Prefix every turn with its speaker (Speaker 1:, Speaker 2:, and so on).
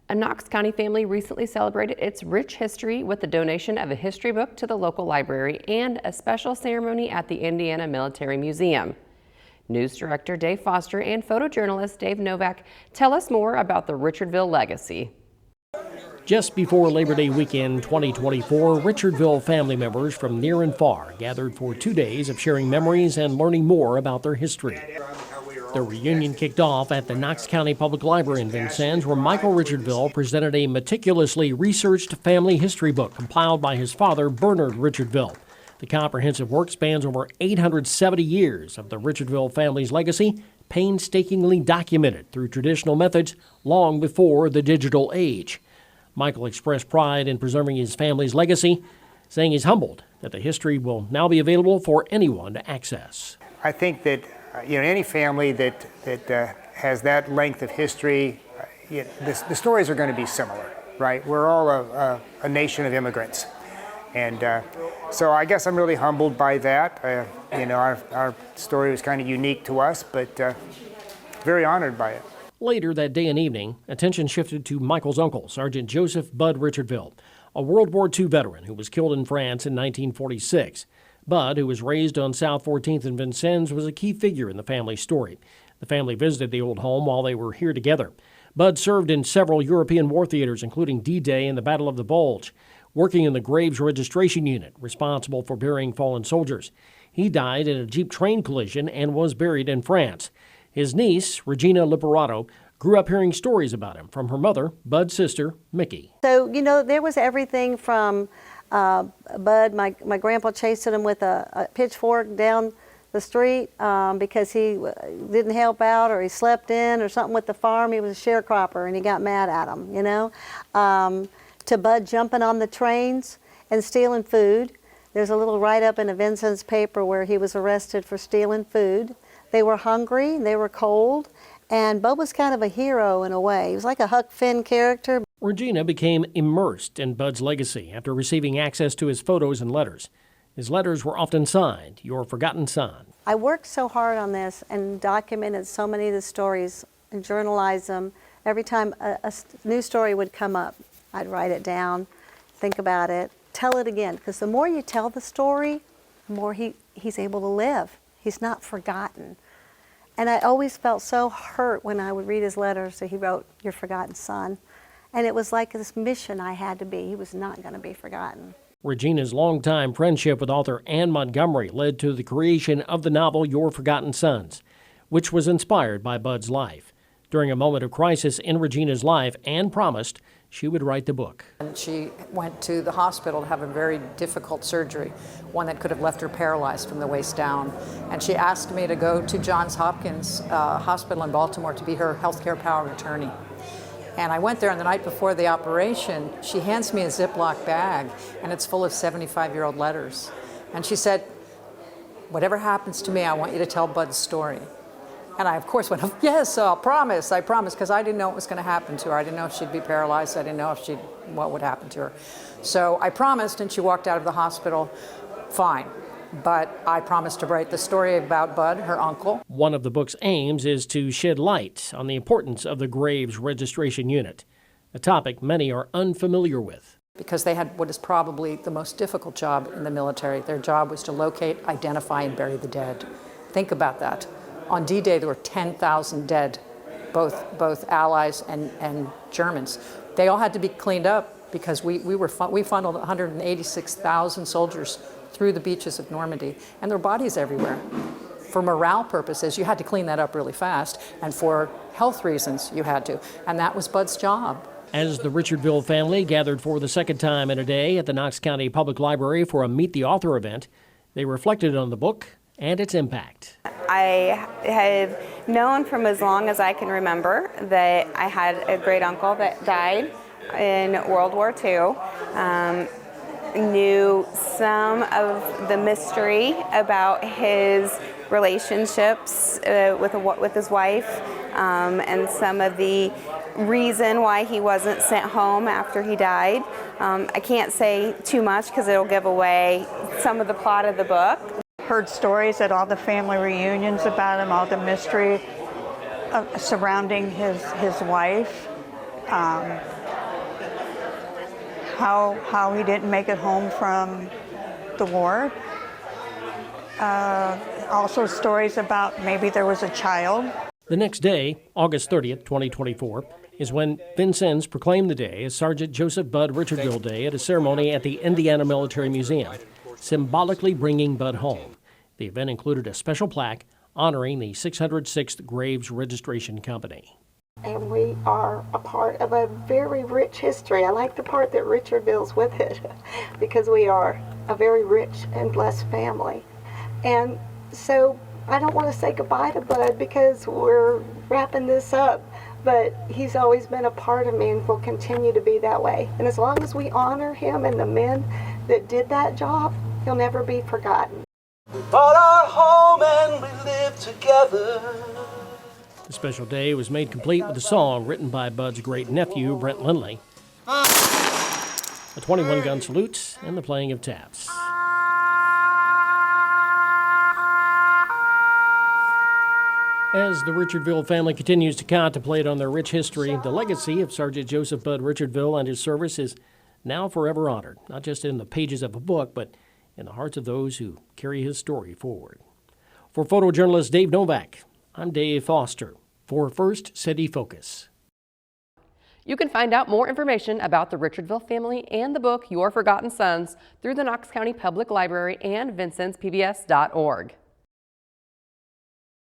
Speaker 1: A Knox County family recently celebrated its rich history with the donation of a history book to the local library and a special ceremony at the Indiana Military Museum. News director Dave Foster and photojournalist Dave Novak tell us more about the Richardville legacy.
Speaker 2: Just before Labor Day weekend 2024, Richardville family members from near and far gathered for 2 days of sharing memories and learning more about their history. The reunion kicked off at the Knox County Public Library in Vincennes, where Michael Richardville presented a meticulously researched family history book compiled by his father, Bernard Richardville. The comprehensive work spans over 870 years of the Richardville family's legacy, painstakingly documented through traditional methods long before the digital age. Michael expressed pride in preserving his family's legacy, saying he's humbled that the history will now be available for anyone to access.
Speaker 3: I think that any family that has that length of history, the stories are going to be similar, right? We're all a nation of immigrants, and so I guess I'm really humbled by that. Our story was kind of unique to us, but very honored by it.
Speaker 2: Later that day and evening, attention shifted to Michael's uncle, Sergeant Joseph Bud Richardville, a World War II veteran who was killed in France in 1946. Bud, who was raised on South 14th in Vincennes, was a key figure in the family's story. The family visited the old home while they were here together. Bud served in several European war theaters, including D-Day and the Battle of the Bulge, working in the Graves Registration Unit, responsible for burying fallen soldiers. He died in a Jeep train collision and was buried in France. His niece, Regina Liberato, grew up hearing stories about him from her mother, Bud's sister, Mickey.
Speaker 4: So, there was everything from Bud, my grandpa chasing him with a pitchfork down the street because he didn't help out or he slept in or something with the farm. He was a sharecropper and he got mad at him, to Bud jumping on the trains and stealing food. There's a little write-up in a Vincennes paper where he was arrested for stealing food. They were hungry, they were cold, and Bud was kind of a hero in a way. He was like a Huck Finn character.
Speaker 2: Regina became immersed in Bud's legacy after receiving access to his photos and letters. His letters were often signed, "Your Forgotten Son."
Speaker 4: I worked so hard on this and documented so many of the stories and journalized them. Every time a new story would come up, I'd write it down, think about it, tell it again. Because the more you tell the story, the more he's able to live. He's not forgotten. And I always felt so hurt when I would read his letters that he wrote, "Your forgotten son." And it was like this mission I had to be. He was not going to be forgotten.
Speaker 2: Regina's longtime friendship with author Anne Montgomery led to the creation of the novel Your Forgotten Sons, which was inspired by Bud's life. During a moment of crisis in Regina's life, Anne promised she would write the book.
Speaker 5: And she went to the hospital to have a very difficult surgery, one that could have left her paralyzed from the waist down. And she asked me to go to Johns Hopkins Hospital in Baltimore to be her healthcare power of attorney. And I went there, and the night before the operation, she hands me a Ziploc bag, and it's full of 75-year-old letters. And she said, "Whatever happens to me, I want you to tell Bud's story." And I, of course, went, "Yes, I promise," because I didn't know what was going to happen to her. I didn't know if she'd be paralyzed. I didn't know what would happen to her. So I promised, and she walked out of the hospital fine. But I promised to write the story about Bud, her uncle.
Speaker 2: One of the book's aims is to shed light on the importance of the Graves Registration Unit, a topic many are unfamiliar with.
Speaker 5: Because they had what is probably the most difficult job in the military. Their job was to locate, identify, and bury the dead. Think about that. On D-Day, there were 10,000 dead, both Allies and Germans. They all had to be cleaned up because we funneled 186,000 soldiers through the beaches of Normandy, and there were bodies everywhere. For morale purposes, you had to clean that up really fast, and for health reasons, you had to, and that was Bud's job.
Speaker 2: As the Richardville family gathered for the second time in a day at the Knox County Public Library for a Meet the Author event, they reflected on the book and its impact.
Speaker 6: I have known from as long as I can remember that I had a great uncle that died in World War II. Knew some of the mystery about his relationships with his wife, and some of the reason why he wasn't sent home after he died. I can't say too much because it'll give away some of the plot of the book.
Speaker 7: Heard stories at all the family reunions about him, all the mystery surrounding his wife. how he didn't make it home from the war. Also stories about maybe there was a child.
Speaker 2: The next day, August 30th, 2024, is when Vincennes proclaimed the day as Sergeant Joseph Bud Richardville Day at a ceremony at the Indiana Military Museum, symbolically bringing Bud home. The event included a special plaque honoring the 606th Graves Registration Company.
Speaker 8: And we are a part of a very rich history. I like the part that Richardville's with it because we are a very rich and blessed family. And so I don't want to say goodbye to Bud because we're wrapping this up, but he's always been a part of me and will continue to be that way. And as long as we honor him and the men that did that job, he'll never be forgotten.
Speaker 9: We bought our home and we lived together.
Speaker 2: The special day was made complete with a song written by Bud's great nephew, Brent Lindley, a 21-gun salute, and the playing of taps. As the Richardville family continues to contemplate on their rich history, the legacy of Sergeant Joseph Bud Richardville and his service is now forever honored, not just in the pages of a book, but in the hearts of those who carry his story forward. For photojournalist Dave Novak, I'm Dave Foster for First City Focus.
Speaker 1: You can find out more information about the Richardville family and the book Your Forgotten Sons through the Knox County Public Library and VincennesPBS.org.